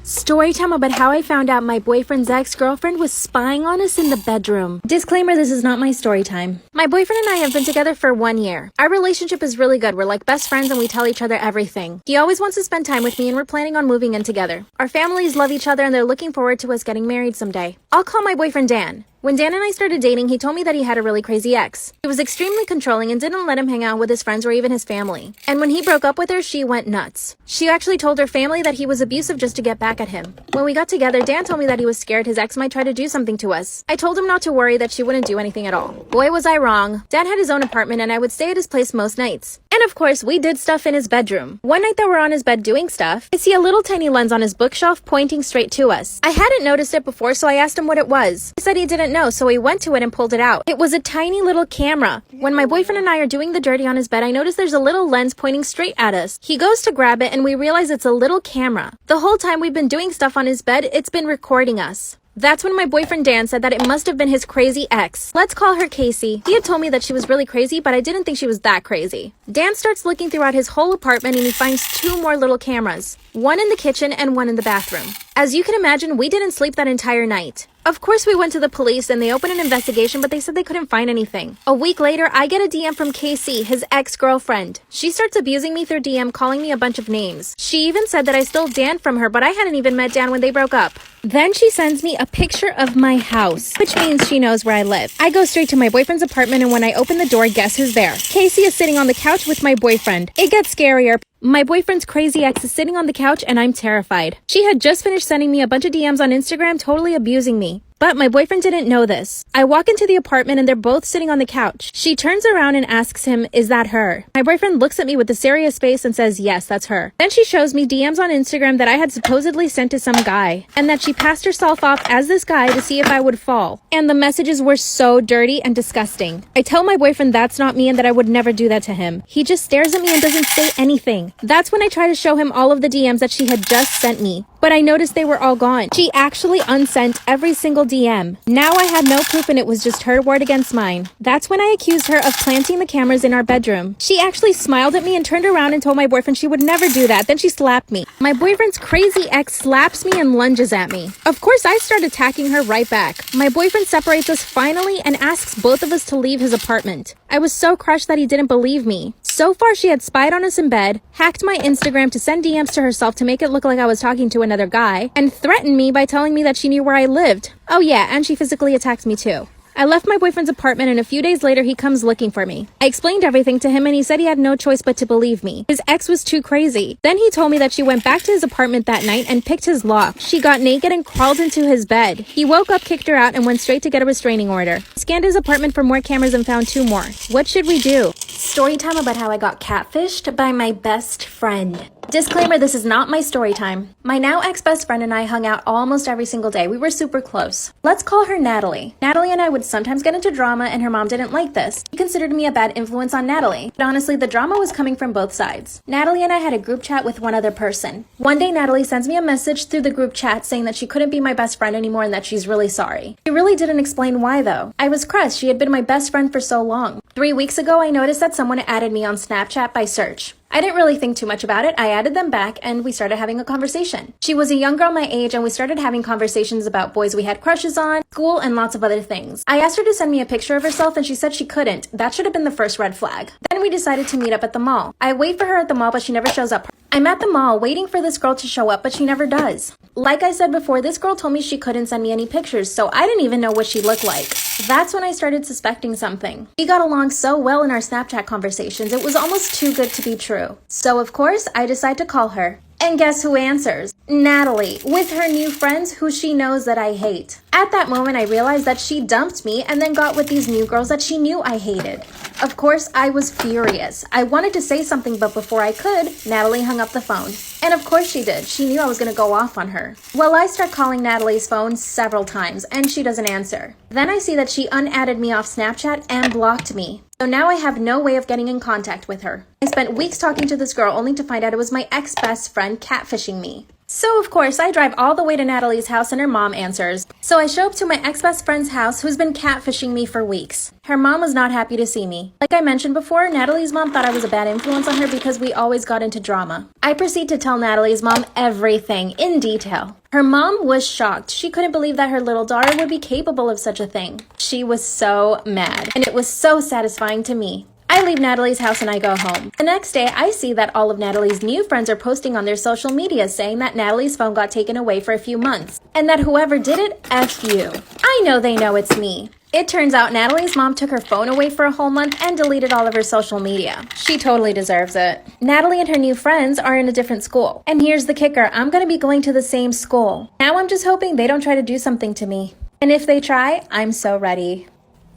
Storytime about how I found out my boyfriend's ex-girlfriend was spying on us in the bedroom. Disclaimer, this is not my story time. My boyfriend and I have been together for 1 year. Our relationship is really good. We're like best friends and we tell each other everything. He always wants to spend time with me and we're planning on moving in together. Our families love each other and they're looking forward to us getting married someday. I'll call my boyfriend Dan. When Dan and I started dating, he told me that he had a really crazy ex. He was extremely controlling and didn't let him hang out with his friends or even his family. And when he broke up with her, she went nuts. She actually told her family that he was abusive just to get back at him. When we got together, Dan told me that he was scared his ex might try to do something to us. I told him not to worry, that she wouldn't do anything at all. Boy, was I wrong. Dan had his own apartment and I would stay at his place most nights. And of course, we did stuff in his bedroom. One night that we're on his bed doing stuff, I see a little tiny lens on his bookshelf pointing straight to us. I hadn't noticed it before, so I asked him what it was. He said he didn't know, so he went to it and pulled it out. It was a tiny little camera. When my boyfriend and I are doing the dirty on his bed, I notice there's a little lens pointing straight at us. He goes to grab it and we realize it's a little camera. The whole time we've been doing stuff on his bed, it's been recording us. That's when my boyfriend Dan said that it must have been his crazy ex. Let's call her Casey. He had told me that she was really crazy, but I didn't think she was that crazy. Dan starts looking throughout his whole apartment and he finds 2 more little cameras. One in the kitchen and one in the bathroom. As you can imagine, we didn't sleep that entire night. Of course, we went to the police and they opened an investigation, but they said they couldn't find anything. A week later, I get a DM from Casey, his ex-girlfriend. She starts abusing me through DM, calling me a bunch of names. She even said that I stole Dan from her, but I hadn't even met Dan when they broke up. Then she sends me a picture of my house, which means she knows where I live. I go straight to my boyfriend's apartment and when I open the door, guess who's there? Casey is sitting on the couch with my boyfriend. It gets scarier. My boyfriend's crazy ex is sitting on the couch and I'm terrified. She had just finished sending me a bunch of DMs on Instagram, totally abusing me. But my boyfriend didn't know this. I walk into the apartment and they're both sitting on the couch. She turns around and asks him, "Is that her?" My boyfriend looks at me with a serious face and says, "Yes, that's her." Then she shows me DMs on Instagram that I had supposedly sent to some guy, and that she passed herself off as this guy to see if I would fall. And the messages were so dirty and disgusting. I tell my boyfriend that's not me and that I would never do that to him. He just stares at me and doesn't say anything. That's when I try to show him all of the DMs that she had just sent me. But I noticed they were all gone. She actually unsent every single DM. Now I had no proof and it was just her word against mine. That's when I accused her of planting the cameras in our bedroom. She actually smiled at me and turned around and told my boyfriend she would never do that. Then she slapped me. My boyfriend's crazy ex slaps me and lunges at me. Of course, I start attacking her right back. My boyfriend separates us finally and asks both of us to leave his apartment. I was so crushed that he didn't believe me. So far, she had spied on us in bed, hacked my Instagram to send DMs to herself to make it look like I was talking to another guy, and threatened me by telling me that she knew where I lived. Oh yeah, and she physically attacked me too. I left my boyfriend's apartment and a few days later he comes looking for me. I explained everything to him and he said he had no choice but to believe me. His ex was too crazy. Then he told me that she went back to his apartment that night and picked his lock. She got naked and crawled into his bed. He woke up, kicked her out, and went straight to get a restraining order. Scanned his apartment for more cameras and found 2 more. What should we do? Story time about how I got catfished by my best friend. Disclaimer, this is not my story time. My now ex-best friend and I hung out almost every single day. We were super close. Let's call her Natalie. Natalie and I would sometimes get into drama and her mom didn't like this. She considered me a bad influence on Natalie. But honestly, the drama was coming from both sides. Natalie and I had a group chat with one other person. One day, Natalie sends me a message through the group chat saying that she couldn't be my best friend anymore and that she's really sorry. She really didn't explain why though. I was crushed. She had been my best friend for so long. 3 weeks ago, I noticed that someone added me on Snapchat by search. I didn't really think too much about it. I added them back and we started having a conversation. She was a young girl my age and we started having conversations about boys we had crushes on, school, and lots of other things. I asked her to send me a picture of herself and she said she couldn't. That should have been the first red flag. Then we decided to meet up at the mall. I wait for her at the mall but she never shows up. I'm at the mall waiting for this girl to show up but she never does. Like I said before, this girl told me she couldn't send me any pictures, so I didn't even know what she looked like. That's when I started suspecting something. We got along so well in our Snapchat conversations, it was almost too good to be true. So of course, I decide to call her. And guess who answers? Natalie, with her new friends who she knows that I hate. At that moment, I realized that she dumped me and then got with these new girls that she knew I hated. Of course, I was furious. I wanted to say something, but before I could, Natalie hung up the phone. And of course she did. She knew I was going to go off on her. Well, I start calling Natalie's phone several times, and she doesn't answer. Then I see that she unadded me off Snapchat and blocked me. So now I have no way of getting in contact with her. I spent weeks talking to this girl only to find out it was my ex-best friend catfishing me. So of course, I drive all the way to Natalie's house and her mom answers. So I show up to my ex-best friend's house who's been catfishing me for weeks. Her mom was not happy to see me. Like I mentioned before, Natalie's mom thought I was a bad influence on her because we always got into drama. I proceed to tell Natalie's mom everything in detail. Her mom was shocked. She couldn't believe that her little daughter would be capable of such a thing. She was so mad, and it was so satisfying to me. I leave Natalie's house and I go home. The next day, I see that all of Natalie's new friends are posting on their social media saying that Natalie's phone got taken away for a few months, and that whoever did it, F you. I know they know it's me. It turns out Natalie's mom took her phone away for a whole month and deleted all of her social media. She totally deserves it. Natalie and her new friends are in a different school. And here's the kicker, I'm gonna be going to the same school. Now I'm just hoping they don't try to do something to me. And if they try, I'm so ready.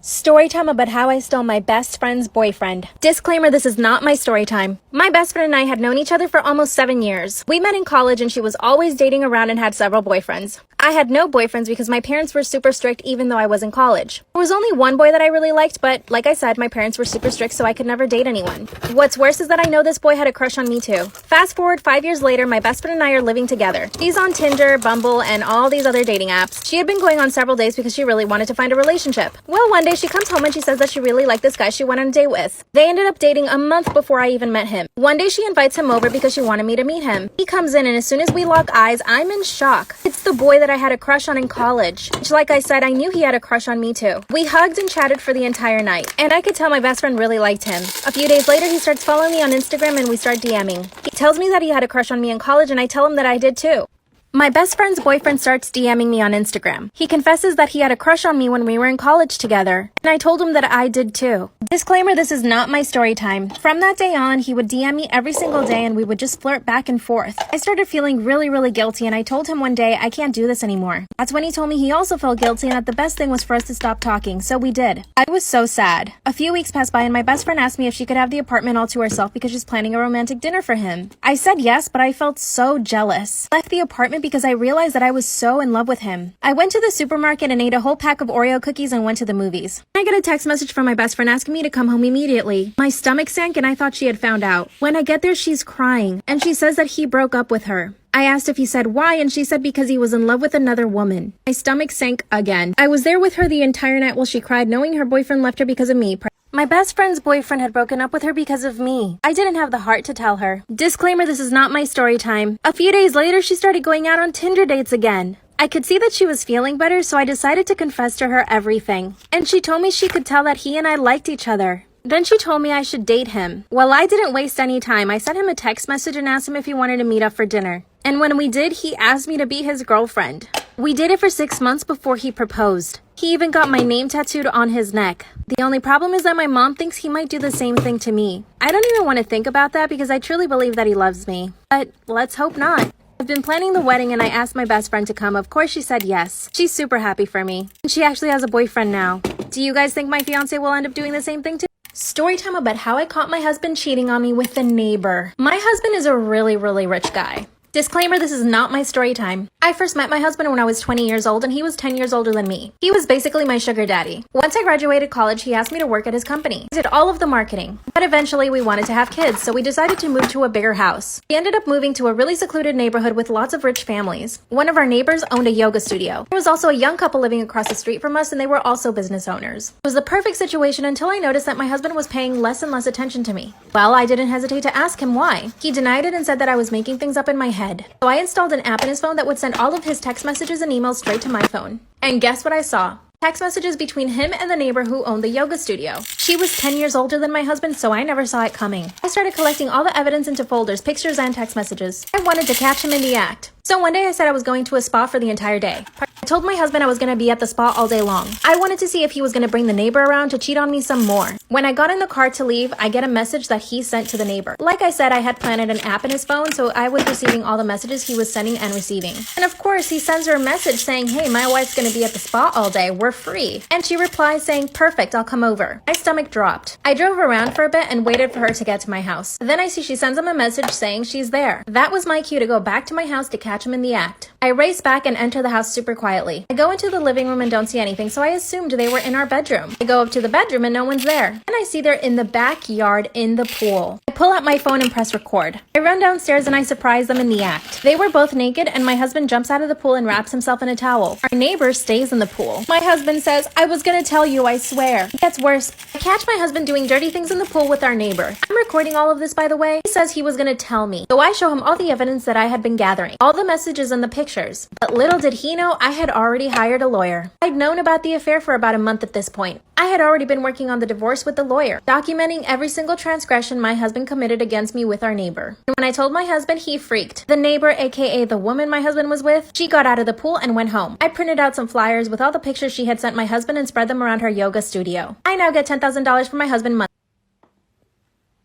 Storytime about how I stole my best friend's boyfriend. Disclaimer, this is not my story time. My best friend and I had known each other for almost 7 years. We met in college and she was always dating around and had several boyfriends. I had no boyfriends because my parents were super strict even though I was in college. There was only one boy that I really liked, but like I said, my parents were super strict so I could never date anyone. What's worse is that I know this boy had a crush on me too. Fast forward 5 years later, my best friend and I are living together. She's on Tinder, Bumble, and all these other dating apps. She had been going on several dates because she really wanted to find a relationship. Well, one day she comes home and she says that she really liked this guy she went on a date with. They ended up dating a month before I even met him. One day she invites him over because she wanted me to meet him. He comes in and as soon as we lock eyes, I'm in shock. It's the boy that I had a crush on in college. Which, like I said, I knew he had a crush on me too. We hugged and chatted for the entire night, and I could tell my best friend really liked him. A few days later, he starts following me on Instagram and we start DMing. He tells me that he had a crush on me in college and I tell him that I did too. My best friend's boyfriend starts DMing me on Instagram. He confesses that he had a crush on me when we were in college together, and I told him that I did too. Disclaimer, this is not my story time. From that day on, he would DM me every single day and we would just flirt back and forth. I started feeling really guilty and I told him one day I can't do this anymore. That's when he told me he also felt guilty and that the best thing was for us to stop talking, so we did. I was so sad. A few weeks passed by and my best friend asked me if she could have the apartment all to herself because she's planning a romantic dinner for him. I said yes, but I felt so jealous. I left the apartment because I realized that I was so in love with him. I went to the supermarket and ate a whole pack of Oreo cookies and went to the movies. I got a text message from my best friend asking me to come home immediately. My stomach sank and I thought she had found out. When I get there, she's crying and she says that he broke up with her. I asked if he said why and she said because he was in love with another woman. My stomach sank again. I was there with her the entire night while she cried, knowing her boyfriend left her because of me. My best friend's boyfriend had broken up with her because of me. I didn't have the heart to tell her. Disclaimer, this is not my story time. A few days later, she started going out on Tinder dates again. I could see that she was feeling better, so I decided to confess to her everything. And she told me she could tell that he and I liked each other. Then she told me I should date him. Well, I didn't waste any time. I sent him a text message and asked him if he wanted to meet up for dinner. And when we did, he asked me to be his girlfriend. We dated for 6 months before he proposed. He even got my name tattooed on his neck. The only problem is that my mom thinks he might do the same thing to me. I don't even want to think about that because I truly believe that he loves me. But let's hope not. I've been planning the wedding and I asked my best friend to come. Of course she said yes. She's super happy for me. And she actually has a boyfriend now. Do you guys think my fiance will end up doing the same thing too? Storytime about how I caught my husband cheating on me with a neighbor. My husband is a really rich guy. Disclaimer, this is not my story time. I first met my husband when I was 20 years old and he was 10 years older than me. He was basically my sugar daddy. Once I graduated college, he asked me to work at his company. I did all of the marketing. But eventually we wanted to have kids, so we decided to move to a bigger house. We ended up moving to a really secluded neighborhood with lots of rich families. One of our neighbors owned a yoga studio. There was also a young couple living across the street from us and they were also business owners. It was the perfect situation until I noticed that my husband was paying less and less attention to me. Well, I didn't hesitate to ask him why. He denied it and said that I was making things up in my head. So I installed an app in his phone that would send all of his text messages and emails straight to my phone. And guess what I saw? Text messages between him and the neighbor who owned the yoga studio. She was 10 years older than my husband, so I never saw it coming. I started collecting all the evidence into folders, pictures, and text messages. I wanted to catch him in the act. So one day I said I was going to a spa for the entire day. I told my husband I was going to be at the spa all day long. I wanted to see if he was going to bring the neighbor around to cheat on me some more. When I got in the car to leave, I get a message that he sent to the neighbor. Like I said, I had planted an app in his phone, so I was receiving all the messages he was sending and receiving. And of course, he sends her a message saying, "Hey, my wife's going to be at the spa all day. We're free." And she replies saying, "Perfect, I'll come over." My stomach dropped. I drove around for a bit and waited for her to get to my house. Then I see she sends him a message saying she's there. That was my cue to go back to my house to catch him in the act. I race back and enter the house super quietly. quietly. I go into the living room and don't see anything, so I assumed they were in our bedroom. I go up to the bedroom and no one's there. And I see they're in the backyard in the pool. I pull out my phone and press record. I run downstairs and I surprise them in the act. They were both naked and my husband jumps out of the pool and wraps himself in a towel. Our neighbor stays in the pool. My husband says, "I was gonna tell you, I swear." It gets worse. I catch my husband doing dirty things in the pool with our neighbor. I'm recording all of this, by the way. He says he was gonna tell me. So I show him all the evidence that I had been gathering, all the messages and the pictures. But little did he know I had already hired a lawyer. I'd known about the affair for about a month at this point. I had already been working on the divorce with the lawyer, documenting every single transgression my husband committed against me with our neighbor. And when I told my husband, he freaked. The neighbor, aka the woman my husband was with, she got out of the pool and went home. I printed out some flyers with all the pictures she had sent my husband and spread them around her yoga studio. I now get $10,000 from my husband monthly.